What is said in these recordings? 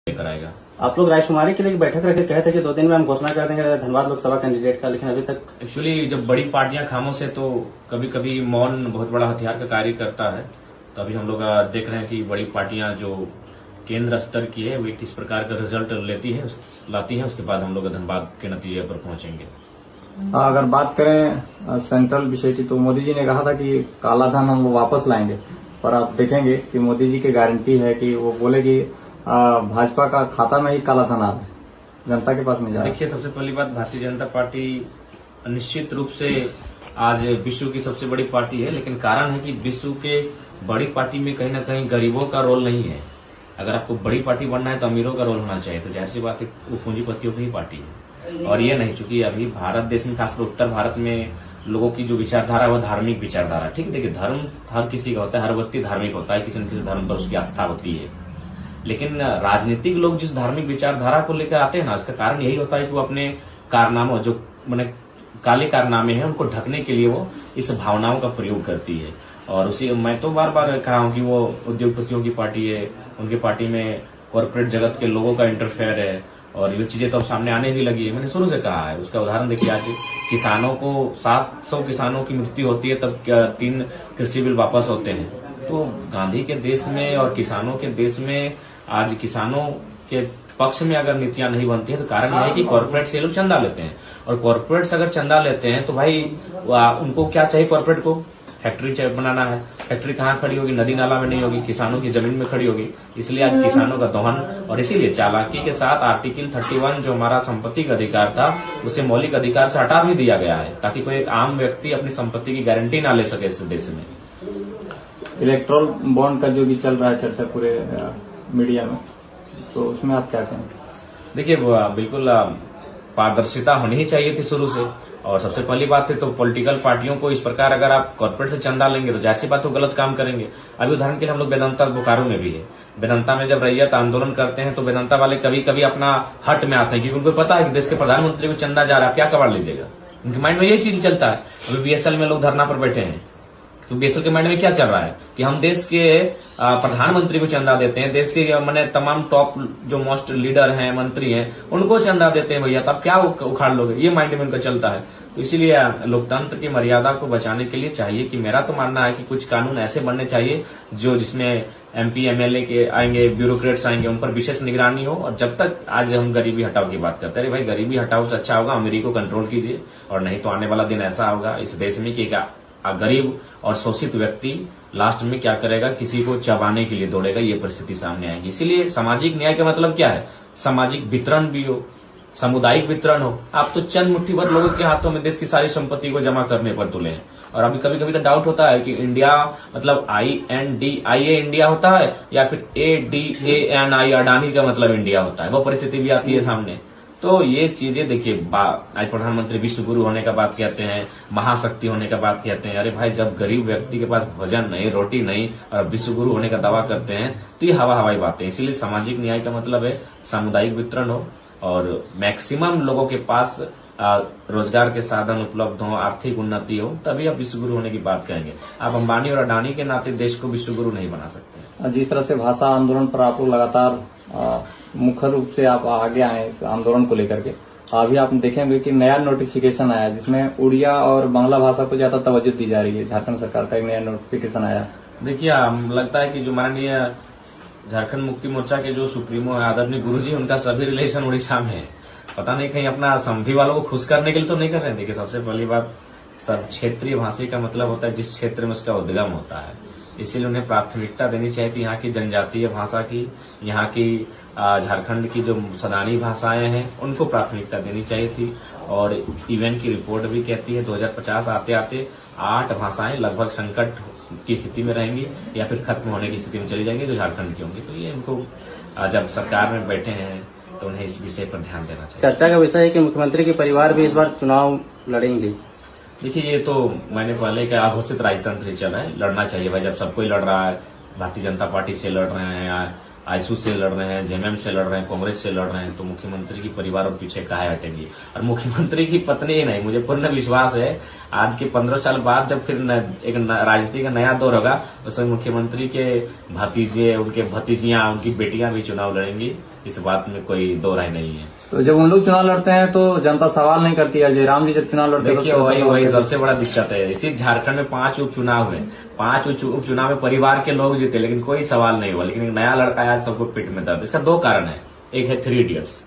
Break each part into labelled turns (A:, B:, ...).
A: लेकर आएगा।
B: आप लोग रायशुमारी के लिए बैठक रखे, कहे थे कि 2 दिन में हम घोषणा कर देंगे धनबाद लोकसभा कैंडिडेट का, लेकिन अभी तक
A: एक्चुअली जब बड़ी पार्टियां खामोश है तो कभी कभी मौन बहुत बड़ा हथियार का कार्य करता है। तो अभी हम लोग देख रहे हैं कि बड़ी पार्टियां जो केंद्र स्तर की है वे किस प्रकार का रिजल्ट लाती है, उसके बाद हम लोग धनबाद के नतीजे पर पहुंचेंगे।
C: अगर बात करें सेंट्रल विषय की, तो मोदी जी ने कहा था कि काला धन हम वापस लाएंगे, पर आप देखेंगे कि मोदी जी की गारंटी है कि वो बोले कि भाजपा का खाता में ही काला धन आ रहा है, जनता के पास नहीं जा रहा।
A: देखिए, सबसे पहली बात, भारतीय जनता पार्टी निश्चित रूप से आज विश्व की सबसे बड़ी पार्टी है, लेकिन कारण है कि विश्व के बड़ी पार्टी में कहीं ना कहीं गरीबों का रोल नहीं है। अगर आपको बड़ी पार्टी बनना है तो अमीरों का रोल होना चाहिए। तो जाहिर सी बात है वो पूंजीपतियों की ही पार्टी है। और ये नहीं, चूंकि अभी भारत देश में, खासकर उत्तर भारत में लोगों की जो विचारधारा है वो धार्मिक विचारधारा। ठीक, देखिए, धर्म हर किसी का होता है, हर व्यक्ति धार्मिक होता है, किसी न किसी धर्म पर उसकी आस्था होती है। लेकिन राजनीतिक लोग जिस धार्मिक विचारधारा को लेकर आते हैं ना, इसका कारण यही होता है कि वो अपने कारनामों, जो मैंने काले कारनामे हैं, उनको ढकने के लिए वो इस भावनाओं का प्रयोग करती है। और उसी मैं तो बार बार कहा हूं कि वो उद्योगपतियों की पार्टी है, उनकी पार्टी में कॉर्पोरेट जगत के लोगों का इंटरफेयर है, और ये चीजें तो अब सामने आने भी लगी है। मैंने शुरू से कहा है, उसका उदाहरण देखिए, आज किसानों को 700 किसानों की मृत्यु होती है तब 3 कृषि बिल वापस होते हैं। तो गांधी के देश में और किसानों के देश में आज किसानों के पक्ष में अगर नीतियां नहीं बनती है तो कारण यह है कि कॉर्पोरेट से लोग चंदा लेते हैं। और कॉर्पोरेट्स अगर चंदा लेते हैं तो भाई उनको क्या चाहिए? कॉर्पोरेट को फैक्ट्री बनाना है। फैक्ट्री कहाँ खड़ी होगी? नदी नाला में नहीं होगी, किसानों की जमीन में खड़ी होगी। इसलिए आज किसानों का दोहन, और इसीलिए चालाकी के साथ आर्टिकल 31 जो हमारा संपत्ति का अधिकार था उसे मौलिक अधिकार से हटा भी दिया गया है, ताकि कोई एक आम व्यक्ति अपनी संपत्ति की गारंटी ना ले सके इस देश में।
C: इलेक्ट्रल बॉन्ड का जो भी चल रहा है चर्चा पूरे मीडिया में, तो उसमें आप क्या कहेंगे?
A: देखिए, बिल्कुल पारदर्शिता होनी ही चाहिए थी शुरू से। और सबसे पहली बात है तो पॉलिटिकल पार्टियों को इस प्रकार अगर आप कॉर्पोरेट से चंदा लेंगे तो जैसी बात हो गलत काम करेंगे। अभी उदाहरण के लिए हम लोग वेदांता बोकारो में भी है। वेदांता में जब रैयत आंदोलन करते हैं तो वेदांता वाले कभी कभी अपना हट में आते हैं, क्योंकि उनको पता है कि देश के प्रधानमंत्री को चंदा जा रहा है, क्या कबाड़ लीजिएगा। उनके माइंड में यही चीज चलता है। अभी बीएसएल में लोग धरना पर बैठे हैं, तो बीएसएल के माइंड में क्या चल रहा है कि हम देश के प्रधानमंत्री को चंदा देते हैं, देश के मैंने तमाम टॉप जो मोस्ट लीडर हैं, मंत्री हैं, उनको चंदा देते हैं भैया, तब क्या उखाड़ लोगे? ये माइंड में उनका चलता है। तो इसीलिए लोकतंत्र की मर्यादा को बचाने के लिए चाहिए कि मेरा तो मानना है कि कुछ कानून ऐसे बनने चाहिए जिसमें एमपी एमएलए के आएंगे, ब्यूरोक्रेट्स आएंगे, उन पर विशेष निगरानी हो। और जब तक आज हम गरीबी हटाओ की बात करते हैं, अरे भाई गरीबी हटाओ से अच्छा होगा अमीरी को कंट्रोल कीजिए, और नहीं तो आने वाला दिन ऐसा होगा इस देश में कि गरीब और शोषित व्यक्ति लास्ट में क्या करेगा? किसी को चबाने के लिए दौड़ेगा। ये परिस्थिति सामने आएगी। इसीलिए सामाजिक न्याय का मतलब क्या है? सामाजिक वितरण भी हो, सामुदायिक वितरण हो। आप तो चंद मुट्ठी भर लोगों के हाथों में देश की सारी संपत्ति को जमा करने पर तुले हैं। और अभी कभी कभी तो डाउट होता है कि इंडिया मतलब INDIA इंडिया होता है या फिर ADANI अडानी का मतलब इंडिया होता है। वो परिस्थिति भी आती है सामने। तो ये चीजें देखिए, आज प्रधानमंत्री विश्व गुरु होने का बात कहते हैं, महाशक्ति होने का बात कहते हैं। अरे भाई, जब गरीब व्यक्ति के पास भोजन नहीं, रोटी नहीं, और विश्व गुरु होने का दावा करते हैं तो ये हवाई बातें। इसीलिए सामाजिक न्याय का मतलब है सामुदायिक वितरण हो और मैक्सिमम लोगों के पास रोजगार के साधन उपलब्ध हो, आर्थिक उन्नति हो, तभी आप विश्व गुरु होने की बात कहेंगे। आप अंबानी और अडानी के नाते देश को विश्व गुरु नहीं बना सकते।
C: जिस तरह से भाषा आंदोलन पर आप लोग लगातार मुख्य रूप से आप आगे आए इस आंदोलन को लेकर के, अभी आप देखेंगे कि नया नोटिफिकेशन आया जिसमें उड़िया और बांग्ला भाषा को ज्यादा तवज्जो दी जा रही है। झारखंड सरकार का एक नया नोटिफिकेशन आया।
A: देखिए, लगता है कि जो माननीय झारखंड मुक्ति मोर्चा के जो सुप्रीमो है आदरणीय गुरुजी, उनका सभी रिलेशन उड़ीसा में है। पता नहीं कहीं अपना समधी वालों को खुश करने के लिए तो नहीं कर रहे हैं। देखिए, सबसे पहली बात, सब क्षेत्रीय भाषी का मतलब होता है जिस क्षेत्र में उसका उद्गम होता है। इसीलिए उन्हें प्राथमिकता देनी चाहिए थी यहाँ की जनजातीय भाषा की, यहाँ की झारखंड की जो सदानी भाषाएं हैं उनको प्राथमिकता देनी चाहिए थी। और यूएन की रिपोर्ट भी कहती है 2050 आते आते 8 भाषाएं लगभग संकट की स्थिति में रहेंगी या फिर खत्म होने की स्थिति में चली जाएंगी जो झारखंड की होंगी। तो ये इनको जब सरकार में बैठे हैं तो उन्हें इस विषय पर ध्यान देना चाहिए।
B: चर्चा का विषय है कि मुख्यमंत्री के परिवार भी इस बार चुनाव लड़ेंगे।
A: देखिए, ये तो मैंने पहले का अघोषित राजतंत्र ही चला है, लड़ना चाहिए भाई। जब सब कोई लड़ रहा है, भारतीय जनता पार्टी से लड़ रहे हैं, आईसू से लड़ रहे हैं, जेएमएम से लड़ रहे हैं, कांग्रेस से लड़ रहे हैं, तो मुख्यमंत्री की परिवार और पीछे काहे हटेंगी? और मुख्यमंत्री की पत्नी ही नहीं, मुझे पूर्ण विश्वास है आज के 15 साल बाद जब फिर एक राजनीति का नया दौर होगा, उसमें मुख्यमंत्री के भतीजे, उनके भतीजियां, उनकी बेटियां भी चुनाव लड़ेंगी। इस बात में कोई दो राय नहीं है।
C: तो जब उन लोग चुनाव लड़ते हैं तो जनता सवाल नहीं करती है, जयराम जी जब चुनाव लड़ते हैं
A: देखिए वही सबसे बड़ा दिक्कत है। इसी झारखंड में 5 उपचुनाव हुए, 5 उपचुनाव में परिवार के लोग जीते लेकिन कोई सवाल नहीं हुआ। लेकिन एक नया लड़का आया, सबको पेट में दर्द। इसका 2 कारण है। एक है 3 इडियट्स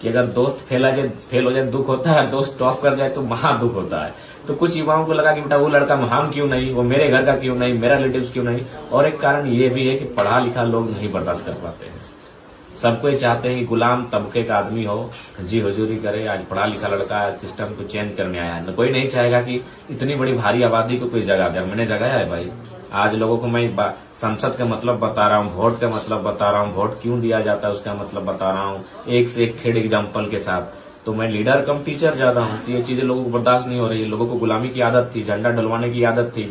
A: कि अगर दोस्त फेल हो जाए दुख होता है, दोस्त टॉप कर जाए तो महा दुख होता है। तो कुछ युवाओं को लगा कि बेटा वो लड़का हम क्यों नहीं, वो मेरे घर का क्यों नहीं, मेरा रिलेटिव्स क्यों नहीं। और एक कारण ये भी है कि पढ़ा लिखा लोग नहीं बर्दाश्त कर पाते हैं। सबको ये चाहते हैं कि गुलाम तबके का आदमी हो, जी हुजूरी करे। आज पढ़ा लिखा लड़का सिस्टम को चेंज करने आया है। कोई नहीं चाहेगा कि इतनी बड़ी भारी आबादी को कोई जगह दे। मैंने जगाया है भाई। आज लोगों को मैं संसद का मतलब बता रहा हूँ, वोट का मतलब बता रहा हूँ, वोट क्यों दिया जाता है उसका मतलब बता रहा हूँ, एक से एक ठेड़ एग्जाम्पल के साथ। तो मैं लीडर कम टीचर ज्यादा हूँ। तो ये चीजें लोगों को बर्दाश्त नहीं हो रही है। लोगों को गुलामी की आदत थी, झंडा डलवाने की आदत थी,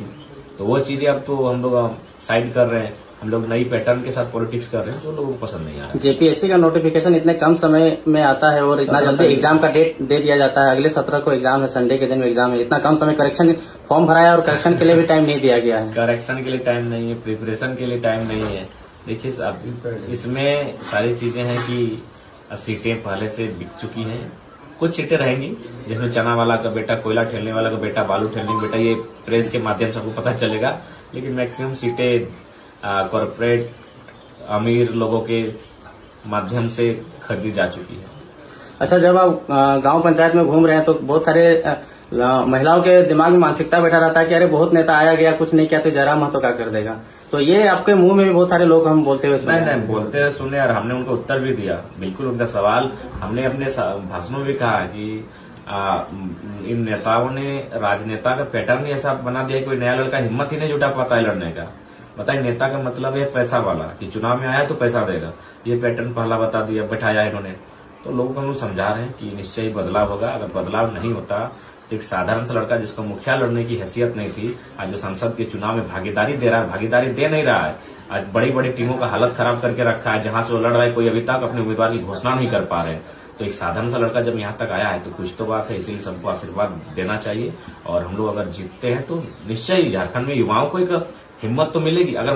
A: तो वो चीजें अब तो हम लोग साइड कर रहे हैं। हम लोग नई पैटर्न के साथ पॉलिटिक्स कर रहे हैं जो लोगों को पसंद नहीं आ रहा।
B: जेपीएससी का नोटिफिकेशन इतने कम समय में आता है और इतना जल्दी एग्जाम का डेट दे दिया जाता है। अगले 17 को एग्जाम है, संडे के दिन एग्जाम है। इतना कम समय करेक्शन फॉर्म भराया और करेक्शन के लिए भी टाइम नहीं दिया गया है।
A: करेक्शन के लिए टाइम नहीं है, प्रिपरेशन के लिए टाइम नहीं है। देखिए इसमें सारी चीजें हैं कि सीटें पहले से बिक चुकी हैं। कुछ सीटें रहेंगी जिसमें चना वाला का बेटा, कोयला ठेलने वाला का बेटा, बालू ठेलने का बेटा, ये प्रेस के माध्यम से आपको पता चलेगा। लेकिन मैक्सिमम सीटें कॉर्पोरेट अमीर लोगों के माध्यम से खरीदी जा चुकी है।
B: अच्छा, जब आप गांव पंचायत में घूम रहे हैं तो बहुत सारे महिलाओं के दिमाग में मानसिकता बैठा रहता है कि अरे बहुत नेता आया गया, कुछ नहीं किया तो जयराम महतो क्या कर देगा। तो ये आपके मुंह में भी बहुत सारे लोग हम बोलते हुए सुने।
A: नहीं बोलते हुए सुने और हमने उनको उत्तर भी दिया। बिल्कुल उनका सवाल हमने अपने भाषणों में भी कहा कि इन नेताओं ने राजनेता का पैटर्न ही ऐसा बना दिया कि कोई नया लड़का हिम्मत ही नहीं जुटा पाता है लड़ने का। बताइए, नेता का मतलब है पैसा वाला, कि चुनाव में आया तो पैसा देगा। ये पैटर्न पहला बता दिया, बैठाया इन्होंने। तो लोगों को हम लोग समझा रहे हैं कि निश्चय ही बदलाव होगा। अगर बदलाव नहीं होता तो एक साधारण सा लड़का जिसको मुखिया लड़ने की हैसियत नहीं थी, आज जो संसद के चुनाव में भागीदारी दे रहा है, भागीदारी दे नहीं रहा है। आज बड़ी बड़ी टीमों का हालत खराब करके रखा है। जहां से वो लड़ रहा है कोई अभी तक अपने उम्मीदवार की घोषणा नहीं कर पा रहे। तो एक साधारण सा लड़का जब यहाँ तक आया है तो कुछ तो बात है। इसीलिए सबको आशीर्वाद देना चाहिए। और हम लोग अगर जीतते हैं तो निश्चय ही झारखंड में युवाओं को एक हिम्मत तो मिलेगी। अगर